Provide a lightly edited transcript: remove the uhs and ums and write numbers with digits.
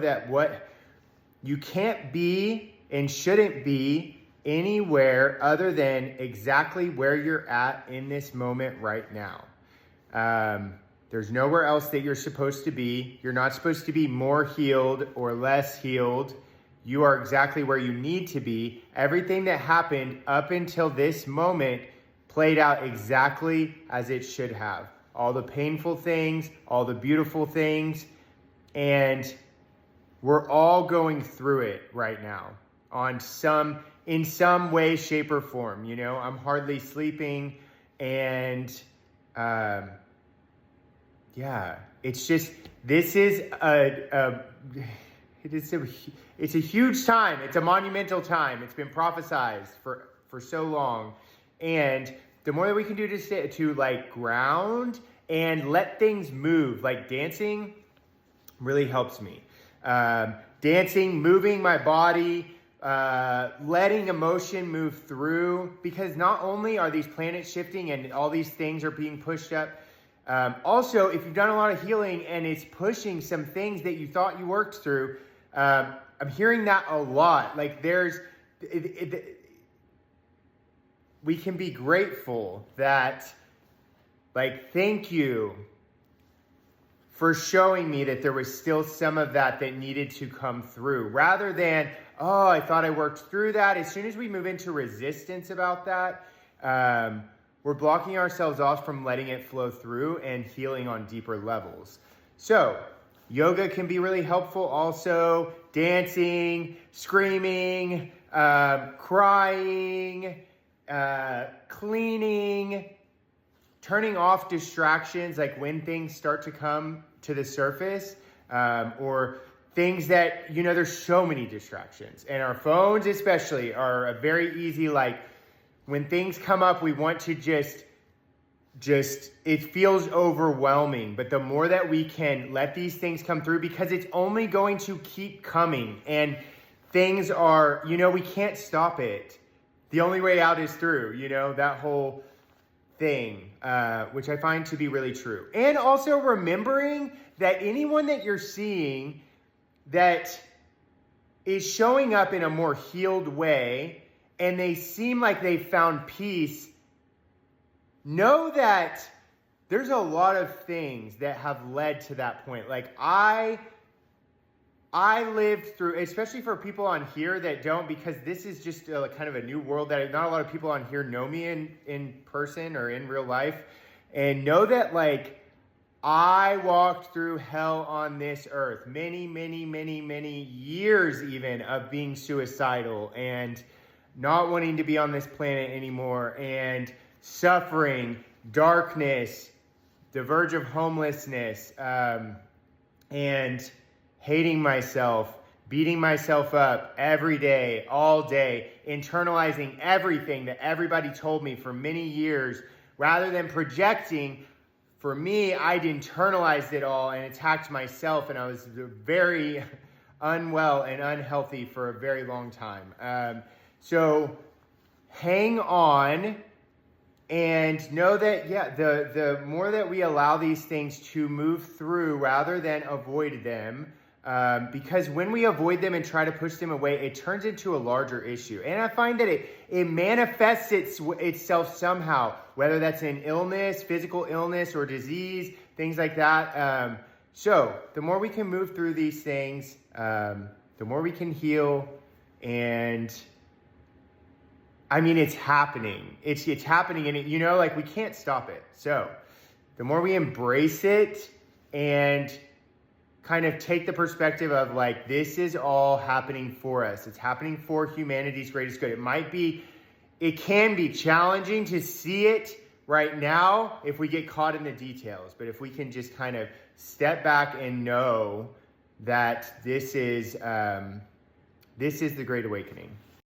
that what you can't be and shouldn't be anywhere other than exactly where you're at in this moment right now. There's nowhere else that you're supposed to be. You're not supposed to be more healed or less healed. You are exactly where you need to be. Everything that happened up until this moment played out exactly as it should have. All the painful things, all the beautiful things, and we're all going through it right now in some way, shape, or form. You know, I'm hardly sleeping, and it's just, this is it's a huge time. It's a monumental time. It's been prophesized for so long, and the more that we can do to like ground and let things move, like dancing really helps me. Dancing, moving my body, letting emotion move through, because not only are these planets shifting and all these things are being pushed up, also, if you've done a lot of healing and it's pushing some things that you thought you worked through, I'm hearing that a lot. Like we can be grateful that, like, thank you for showing me that there was still some of that needed to come through, rather than, oh, I thought I worked through that. As soon as we move into resistance about that, we're blocking ourselves off from letting it flow through and healing on deeper levels. So yoga can be really helpful also. Dancing, screaming, crying, cleaning, turning off distractions, like when things start to come to the surface, or things that, you know, there's so many distractions, and our phones especially are a very easy, like, when things come up, we want to just it feels overwhelming. But the more that we can let these things come through, because it's only going to keep coming, and things are, you know, we can't stop it. The only way out is through, you know, that whole thing, which I find to be really true. And also remembering that anyone that you're seeing that is showing up in a more healed way, and they seem like they found peace, know that there's a lot of things that have led to that point. Like I lived through, especially for people on here that don't, because this is just kind of a new world that not a lot of people on here know me in person or in real life, and know that, like, I walked through hell on this earth, many, many, many, many years even of being suicidal and not wanting to be on this planet anymore, and suffering, darkness, the verge of homelessness, and hating myself, beating myself up every day, all day, internalizing everything that everybody told me for many years, rather than projecting. For me, I'd internalized it all and attacked myself, and I was very unwell and unhealthy for a very long time. So hang on and know that, the more that we allow these things to move through rather than avoid them, because when we avoid them and try to push them away, it turns into a larger issue. And I find that it manifests itself somehow, whether that's in illness, physical illness, or disease, things like that. So the more we can move through these things, the more we can heal. And I mean, it's happening. It's happening, and you know, like, we can't stop it. So the more we embrace it and kind of take the perspective of, like, this is all happening for us. It's happening for humanity's greatest good. It can be challenging to see it right now if we get caught in the details. But if we can just kind of step back and know that this is the Great Awakening.